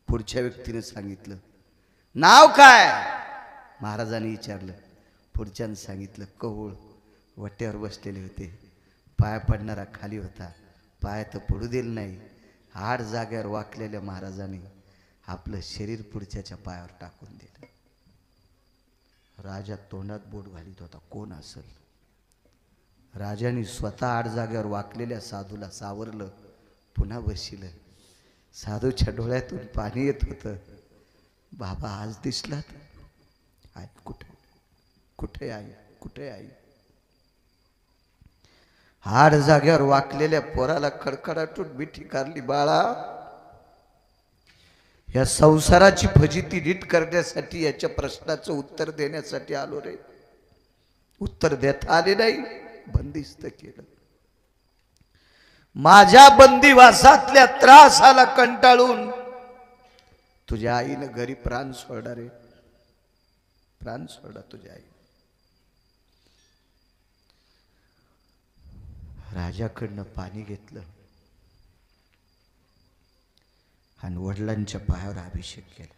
पुढच्या व्यक्तीने सांगितलं, नाव काय? महाराजांनी विचारलं. पुढच्यानं सांगितलं, कौळ. वट्यावर बसलेले होते. पाया पडणारा खाली होता. पाया तर पडू दिलं नाही. 8 जाग्यावर वाकलेल्या महाराजांनी आपलं शरीर पुढच्याच्या पायावर टाकून दिलं. राजा तोंडात बोट घालीत होता, कोण असेल? राजाने स्वतः 8 जाग्यावर वाकलेल्या साधूला सावरलं, पुन्हा बसलं. साधूच्या डोळ्यातून पाणी येत होतं. बाबा आज दिसलात? आई कुठे? कुठे आई? कुठे आई? 8 जाग्यावर वाकलेल्या पोराला कडकडाटून मिठी काढली. बाळा, या संसाराची फजिती नीट करण्यासाठी, याच्या प्रश्नाचं उत्तर देण्यासाठी आलो रे. उत्तर देता आले नाही, बंदिस्त केलं. माझ्या बंदिवासातल्या त्रासाला कंटाळून तुझ्या आईनं घरी प्राण सोडा रे. प्राण सोडा तुझ्या आई. राजाकडनं पाणी घेतलं आणि वडिलांच्या पायावर अभिषेक केला.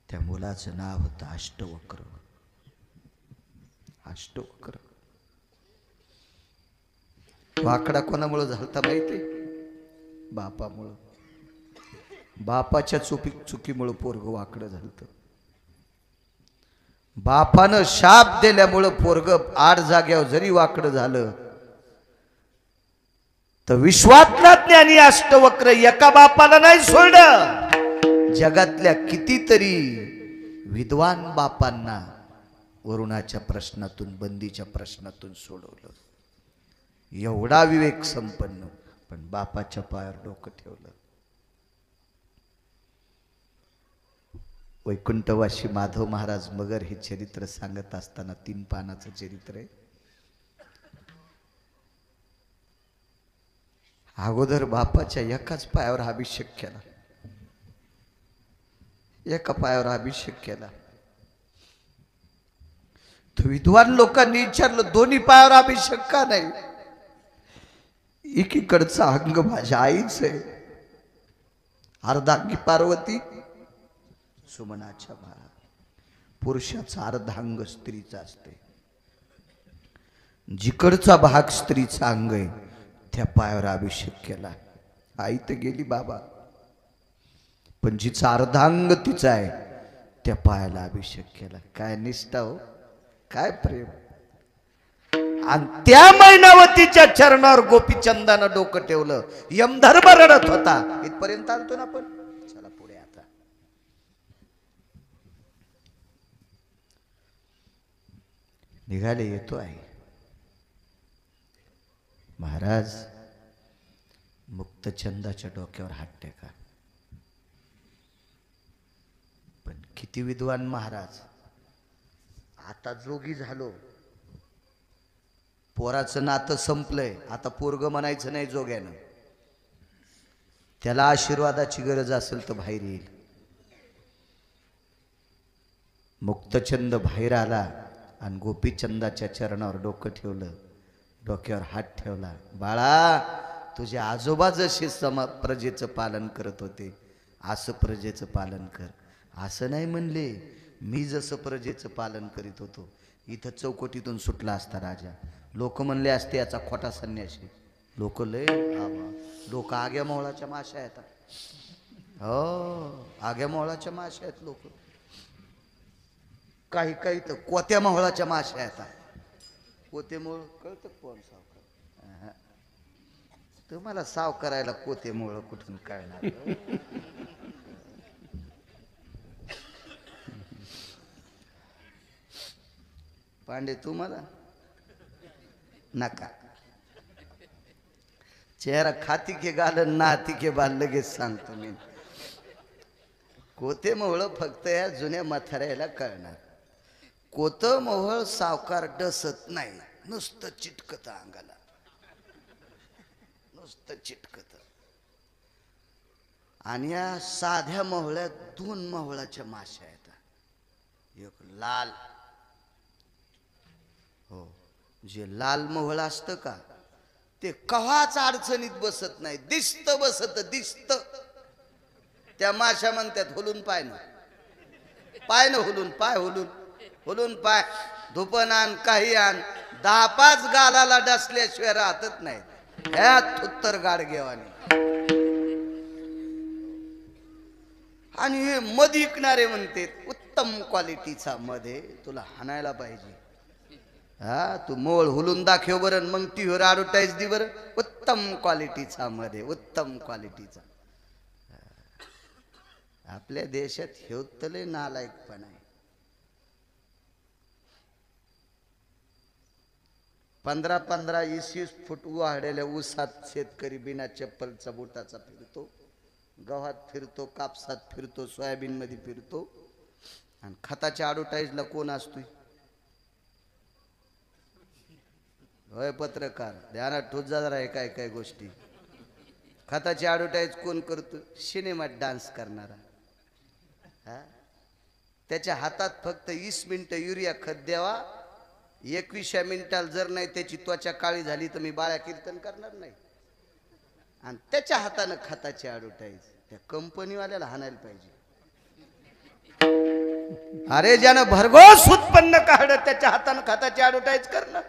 त्या मुलाचं नाव होतं अष्टवक्र. अष्टवक्र. वाकडा कोणामुळे झालता माहिती? बापामुळं. बापाच्या चुकीमुळं पोरग वाकडं झालतं. बापानं शाप दिल्यामुळं पोरग 8 जाग्यावर जरी वाकडं झालं तर विश्वातला ज्ञानी अष्टवक्र एका बापाला नाही सोडलं. जगातल्या कितीतरी विद्वान बापांना वरुणाच्या प्रश्नातून, बंदीच्या प्रश्नातून सोडवलं. एवढा विवेक संपन्न, पण बापाच्या पायावर डोकं ठेवलं. वैकुंठवासी माधव महाराज मगर हे चरित्र सांगत असताना 3 पानाचं चरित्र आहे. अगोदर बापाच्या एकाच पायावर अभिषेक केला. एका पायावर अभिषेक केला. तर विद्वान लोकांनी विचारलं, दोन्ही पायावर अभिषेक का नाही? एकीकडचा अंग माझ्या आईच आहे, अर्धांगी पार्वती सुमनाच्या बाळा. पुरुषाचा अर्धांग स्त्रीचा असते. जिकडचा भाग स्त्रीचा अंग आहे त्या पायावर अभिषेक केला. आई तर गेली बाबा, पण जिचा अर्धांग तिचा आहे त्या पायाला अभिषेक केला. काय निष्ठा हो, काय प्रेम. आणि त्या मैनावतीच्या चरणावर गोपीचंदानं डोकं ठेवलं. यमधर्म रडत होता. इथपर्यंत आणतो ना आपण. चला पुढे आता. निघाले, येतो आहे महाराज. मुक्तचंदाच्या डोक्यावर हात टेका. पण किती विद्वान महाराज. आता जोगी झालो, पोराचं नातं संपलंय, आता पोरग म्हणायचं नाही जोग्यानं. त्याला आशीर्वादाची गरज असेल तर बाहेर येईल. मुक्तचंद बाहेर आला आणि गोपीचंदाच्या चरणावर डोकं ठेवलं, डोक्यावर हात ठेवला. बाळा, तुझे आजोबा जसे प्रजेचं पालन करत होते असं प्रजेचं पालन कर. असं नाही म्हणले, मी जसं प्रजेचं पालन करीत होतो. इथं चौकटीतून सुटला असता राजा. लोक म्हणले असते याचा खोटा संन्यासी. लोक लोक आग्या मोहळाच्या माश्या आहेत. हो, आग्या मोहळाच्या माश्या आहेत लोक. काही काही तर कोत्या मोहळाच्या माश्या आहेत. कोते मोळ कळतं कोण? सावकार. तुम्हाला साव करायला कोते मोळ कुठून कळणार? पांडे तुम्हाला नका. चेहरा खाती के गाल नाती के बाल लगेच सांगतो मी. कोते मोहळ फक्त या जुन्या म्हाताऱ्याला कळणार. कोत मोहळ सावकार डसत नाही, नुसतं चिटकत अंगाला, नुसतं चिटकत. आणि या साध्या मोहळ्यात 2 मोहळाच्या माश्या येतात. एक लाल, हो, जे लाल मोहळ असतं का ते कवाच अडचणीत बसत नाही. दिसत बसत, दिसत त्या माशा म्हणतात हुलून पाय ना, पाय ना हुलून, पाय हुलून, हुलून पाय, धुपन आण काही आण, 10-5 गालाला डसल्याशिवाय राहतच नाही. ह्यात उत्तर गाडगेवानी. आणि हे मध विकणारे म्हणते उत्तम क्वालिटीचा मध आहे, तुला हाणायला पाहिजे. हा तू मोळ हुलून दाखव बरं, मग टीव्हीवर ॲडव्हर्टाईज दे बरं, उत्तम क्वालिटीचा मध आहे, उत्तम क्वालिटीचा. आपल्या देशात हेवतले नालायकपणा आहे. 15-15, 20-20 फूट वाढलेल्या ऊसात शेतकरी बिना चप्पलचा बुटाचा फिरतो, गव्हात फिरतो, कापसात फिरतो, सोयाबीन मध्ये फिरतो. आणि खताच्या ॲडव्हर्टाईजला कोण असतोय? होय पत्रकार, ध्यानात ठोस जरा आहे काय काय गोष्टी. खताची ॲडव्हर्टाईज कोण करतो? सिनेमात डान्स करणारा. त्याच्या हातात फक्त 20 मिनिटं युरिया खत द्यावा, 21व्या मिनिटाला जर नाही त्याची त्वचा काळी झाली तर मी बाळ्या कीर्तन करणार नाही. आणि त्याच्या हातानं खताची ॲडव्हर्टाईज, त्या कंपनीवाल्याला हाणायला पाहिजे. अरे ज्यानं भरघोस उत्पन्न काढत त्याच्या हातानं खताची ॲडव्हर्टाईज करणं,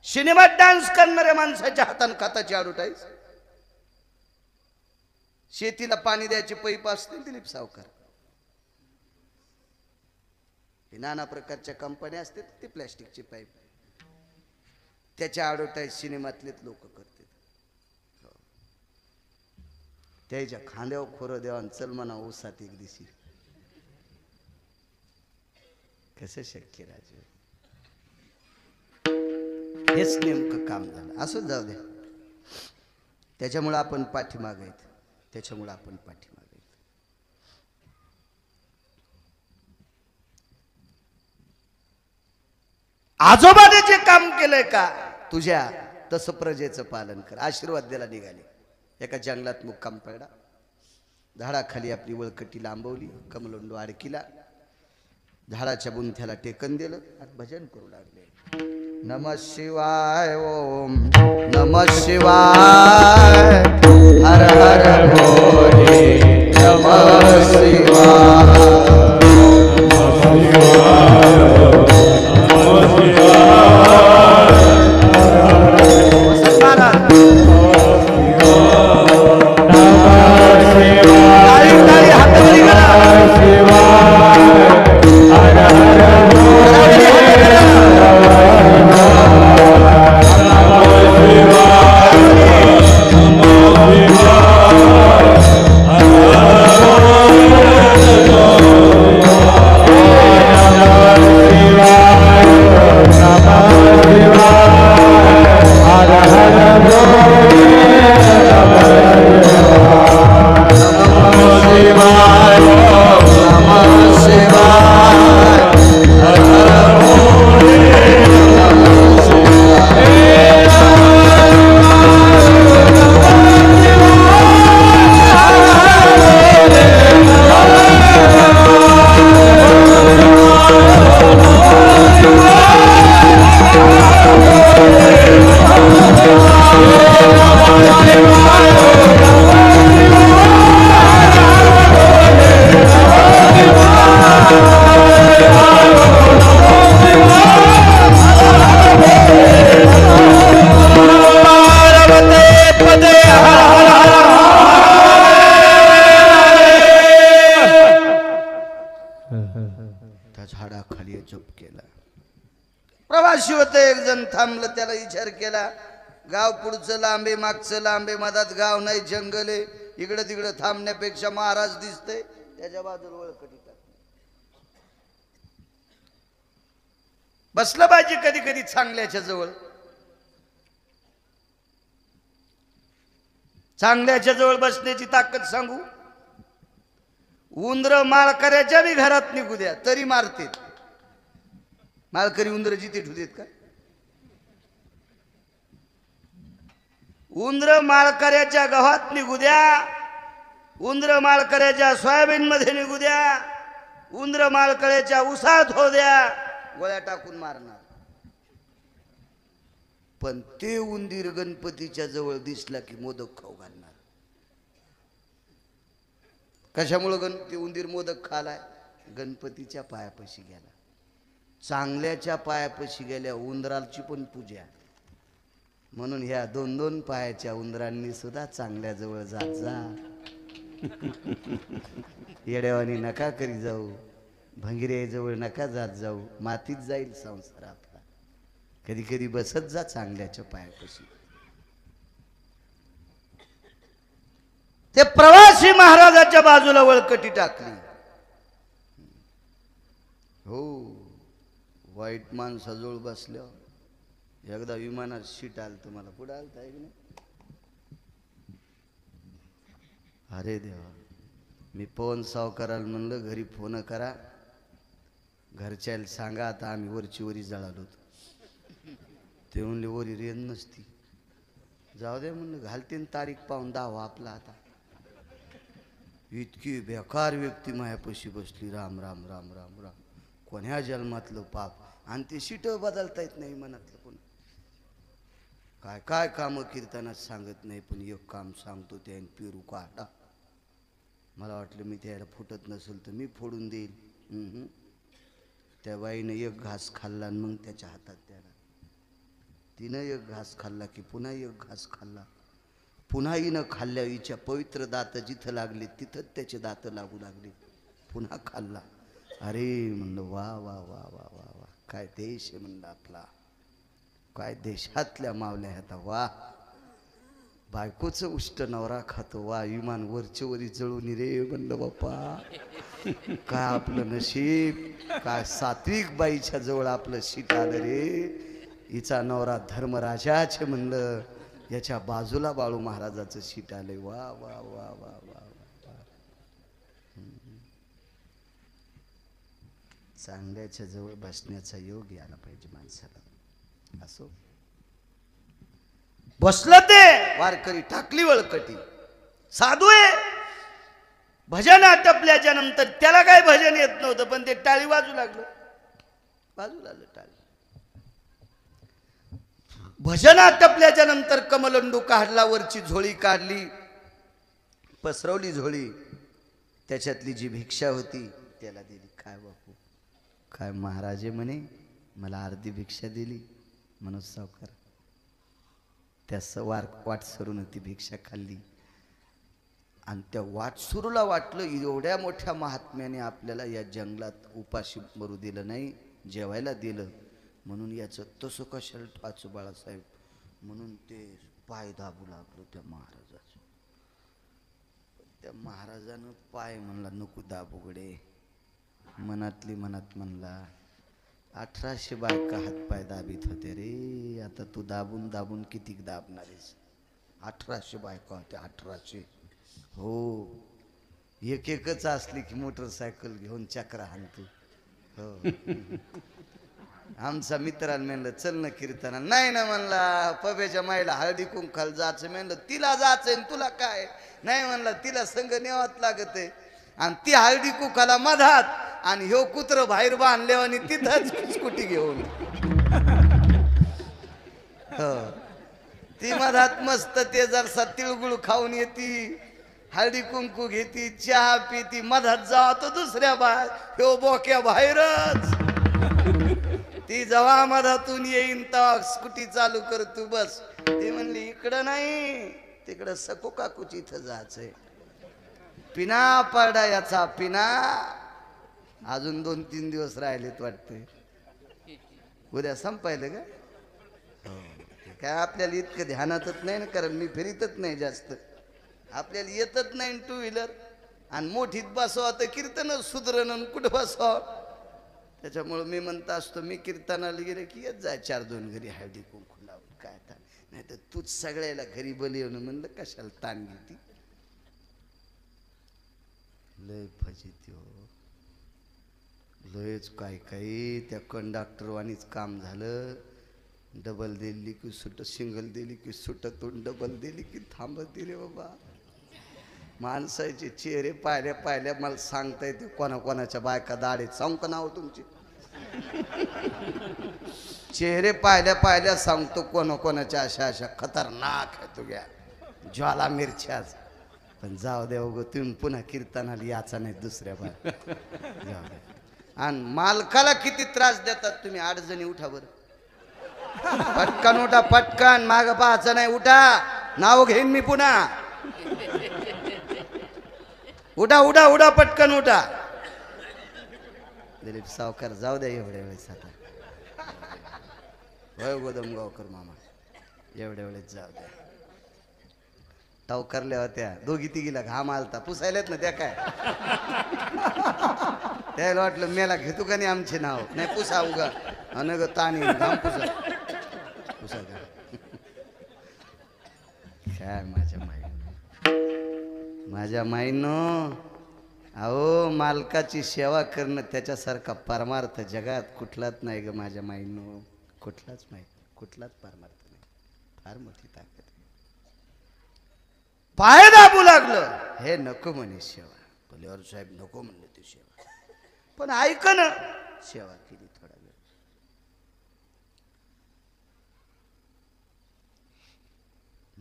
सिनेमात डान्स करणाऱ्या माणसाच्या हातानं खताची ॲडव्हर्टाईज. शेतीला पाणी द्यायचे पैप असतील दिलीप सावकार, नाना प्रकारच्या कंपन्या असतात, ते प्लॅस्टिकचे पाईप, त्याच्या ॲडव्हर्टाईज सिनेमातलेच लोक करतात. त्याच्या खांद्यावर खोरं देवान चल म्हणा ऊसात एक दिवशी. कसं शक्य राजू? हेच नेमकं काम झालं. असं जाऊ दे, त्याच्यामुळे आपण पाठीमागे आहेत, त्याच्यामुळे आपण पाठीमागे. आजोबाने जे काम केलंय का तुझ्या, तसं प्रजेचं पालन कर. आशीर्वाद द्यायला निघाले. एका जंगलात मुक्काम पडला, झाडाखाली आपली वळकटी लांबवली, कमलोंडू अडकिला, झाडाच्या बुंथ्याला टेकन दिलं आणि भजन करू लागले. नमः शिवाय, ओम नमः शिवाय, हर हर भोले, नमः शिवाय. झाडाखाली जप केला. प्रवासी होते, एक जण थांबलं, त्याला विचार केला, गाव पुढचं लांबे, मागचं लांबे, मधात गाव नाही, जंगल आहे, इकडं तिकडं थांबण्यापेक्षा महाराज दिसते, त्याच्या बाजूला वळकटी टाक. बसलं पाहिजे कधी कधी चांगल्याच्या जवळ. चांगल्याच्या जवळ बसण्याची ताकद सांगू, उंदर माळकऱ्याच्या बी घरात निघू द्या तरी मारते. माळकरी उंदर जिथे ठेवतात का? उंदर माळकऱ्याच्या गव्हात निघू द्या, उंदर माळकऱ्याच्या सोयाबीन मध्ये निघू द्या, उंदर माळकऱ्याच्या उसात हो द्या, गोळ्या टाकून मारणार. पण ते उंदीर गणपतीच्या जवळ दिसला की मोदक खाऊ घालणार. कशामुळं गणपती उंदीर मोदक खालाय? गणपतीच्या पायापाशी गेला. चांगल्याच्या पायापाशी गेल्या उंदराची पण पूजा. म्हणून ह्या 2-2 पायाच्या उंदरांनी सुद्धा चांगल्याजवळ जात जा. येड्यावानी नका करी जाऊ, भंगिऱ्याजवळ नका जात जाऊ, मातीत जाईल संसार आपला. कधी कधी बसत जा चांगल्याच्या पायापाशी. ते प्रवासी महाराजाच्या बाजूला वळकटी टाकली. हो, वाईट माणसाजवळ बसल्यावर एकदा विमानात सीट आलं, तुम्हाला पुढे आलता आहे की नाही? अरे देवा, मी पवन सावकाराला म्हणलं घरी फोन करा, घरच्याला सांगा आता आम्ही वरची वरी जळालो. ते म्हणले वरी रेन नसती. जाऊ दे म्हणलं, घालतीन तारीख पाहून दावा आपला आता. इतकी बेकार व्यक्ती मायापाशी बसली. राम राम राम राम राम. कोण्या जन्मातलं पाप. आणि ते सीट बदलता येत नाही मनातलं कोण. काय काय कामं कीर्तनात सांगत नाही, पण एक काम सांगतो, त्याने पेरू काढा. मला वाटलं मी त्याला फुटत नसेल तर मी फोडून देईल. त्या बाईनं एक घास खाल्ला आणि मग त्याच्या हातात त्याला. तिनं एक घास खाल्ला की पुन्हा एक घास खाल्ला. पुन्हा हिनं खाल्ल्या हिच्या पवित्र दात जिथं लागले तिथंच त्याचे दात लागू लागले. पुन्हा खाल्ला. अरे म्हणलं वा वा वा वा वा वा, काय देश आहे म्हणलं आपला, काय देशातल्या मावल्या आता. वा, बायकोचं उष्ट नवरा खातो. वा, विमान वरच्या वरी जळून रे म्हणलं बाप्पा, काय आपलं नशीब. काय सात्विक बाईच्या जवळ आपलं सीट आलं रे. हिचा नवरा धर्मराजाचे म्हणलं, याच्या बाजूला बाळू महाराजाचं सीट आलंय. वा वा वा वा वा वा. चांगल्याच्या जवळ बसण्याचा योग यायला पाहिजे माणसाला. असो, बसलं ते वारकरी, टाकली वळकटी. साधू आहे, भजन आटपल्याच्या नंतर त्याला काय भजन येत नव्हतं, पण ते टाळी वाजू लागलं. बाजूला आलं टाळी. भजन आटपल्याच्या नंतर कमलंडू काढला, वरची झोळी काढली, पसरवली झोळी. त्याच्यातली जी भिक्षा होती त्याला दिली. काय बापू, काय महाराजे म्हणे मला अर्धी भिक्षा दिली. मनोज सावकार त्या वाटसरूनं ती भिक्षा खाल्ली. आणि त्या वाटसरूला वाटलं एवढ्या मोठ्या महात्म्याने आपल्याला या जंगलात उपाशी मरू दिलं नाही, जेवायला दिलं, म्हणून याचं तसं कशाला ठाचू बाळासाहेब. म्हणून ते पाय दाबू लागलो त्या महाराजाचं. त्या महाराजानं पाय म्हणला नको दाबू गडे. मनातली मनात म्हणला 1800 बायका हातपाय दाबीत होते रे, आता तू दाबून दाबून किती दाबणार आहेस. 1800 बायका होत्या, 1800. हो, एक एकच असली की मोटरसायकल घेऊन चक्रा हाणतो. हो, आमचा मित्राला म्हणलं चल ना कीर्तना. नाही ना म्हणला, पब्याच्या माईला हळदी कुंकाल जायचं. म्हणलं तिला जायचंय तुला काय. नाही म्हणला, तिला संग नेवात लागत आहे. आणि ती हळदी कुंकाला मधात आणि ह्यो कुत्र बाहेर बांधले आणि तिथंच स्कूटी घेऊन. हो, ती मधात मस्त ते जरसा तिळगुळ खाऊन येती, हळदी कुंकू घेती, चहा पिती, मधात जातो दुसऱ्या बाहेर, ह्यो बोक्या बाहेरच. ती जेव्हा मधातून येईन तेव्हा स्कूटी चालू कर तू बस. ती म्हणली इकडं नाही, तिकडं सको काकूची इथं जायचंय. पिना पडा याचा पिना. अजून 2-3 दिवस राहिलेत वाटते. उद्या संपायलं का? हो, काय आपल्याला इतकं ध्यानातच नाही ना, कारण मी फिरितच नाही जास्त. आपल्याला येतच नाही 2 व्हीलर. आणि मोठीत बसवा तर कीर्तन सुधरण कुठं बसवा. त्याच्यामुळं मी म्हणत असतो, मी कीर्तनाला गेले की येत जाय 4-2 घरी हळदी कुंकू लावून. काय आता नाही तर तूच सगळ्याला घरी बोलवणं म्हणलं कशाला ताण घेती. लय फजिती हो, लयच काय काही. त्या कंडक्टरवानीच काम झालं. डबल दिली की सुट, सिंगल दिली की सुटतून, डबल दिली की थांबत दिले. बाबा माणसाचे चेहरे पाहिल्या पाहिल्या मला सांगता येते कोणाकोणाच्या बायका दाढीत. सांगू का नाव तुमची? चेहरे पाहिल्या पाहिल्या सांगतो कोणाकोणाच्या अशा अशा खतरनाक आहे तुझ्या ज्वाला मिरच्याच. पण जाऊ द्या उगं तुम्ही पुन्हा कीर्तनाला याचा नाही दुसऱ्या बार जाऊ द्या. आणि मालकाला किती त्रास देतात तुम्ही. 8 जणी उठा बरं. पटकन उठा, पटकन. माग पाहायचं नाही. उठा, नाव घेईन मी पुन्हा. उठा उठा उठा, पटकन उठा. दिलीप सावकार जाऊ द्या एवढ्या वेळेस आता. होय गोदमगावकर मामा एवढ्या वेळेस जाऊ द्या. टावकारल्या होत्या दोघी तिघीला घाम आलता, पुसायलेत ना त्या. काय त्याला वाटलं मेला घेतो का नाही आमचे नाव. नाही पुसा उगा अनग ताणी घाम पुसा पुसा. काय माझ्या माईनं अहो मालकाची सेवा करणं त्याच्यासारखा परमार्थ जगात कुठलाच नाही ग माझ्या माईनं. कुठलाच परमार्थ नाही. फार मोठी ताकद आहे. पाय दाबू लागलं हे नको म्हणे सेवा. बोलेवर साहेब नको म्हणले ती सेवा, पण ऐक ना. सेवा केली थोडा वेळ.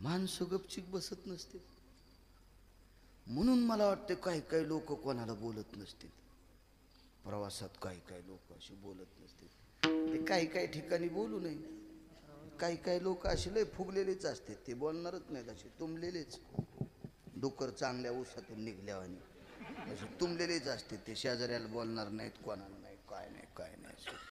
माणसं गपचिक बसत नसते. म्हणून मला वाटतं काही लोक कोणाला बोलत नसतील. प्रवासात काही लोक असे बोलत नसतील. ते काही ठिकाणी बोलू नये. काही लोक असे लय फुगलेलेच असते. ते बोलणारच नाहीत. असे तुंबलेलेच डुकर चांगल्या ऊसातून निघल्यावानी असे तुंबलेलेच असते. ते शेजाऱ्याला बोलणार नाहीत, कोणाला नाही, काय नाही.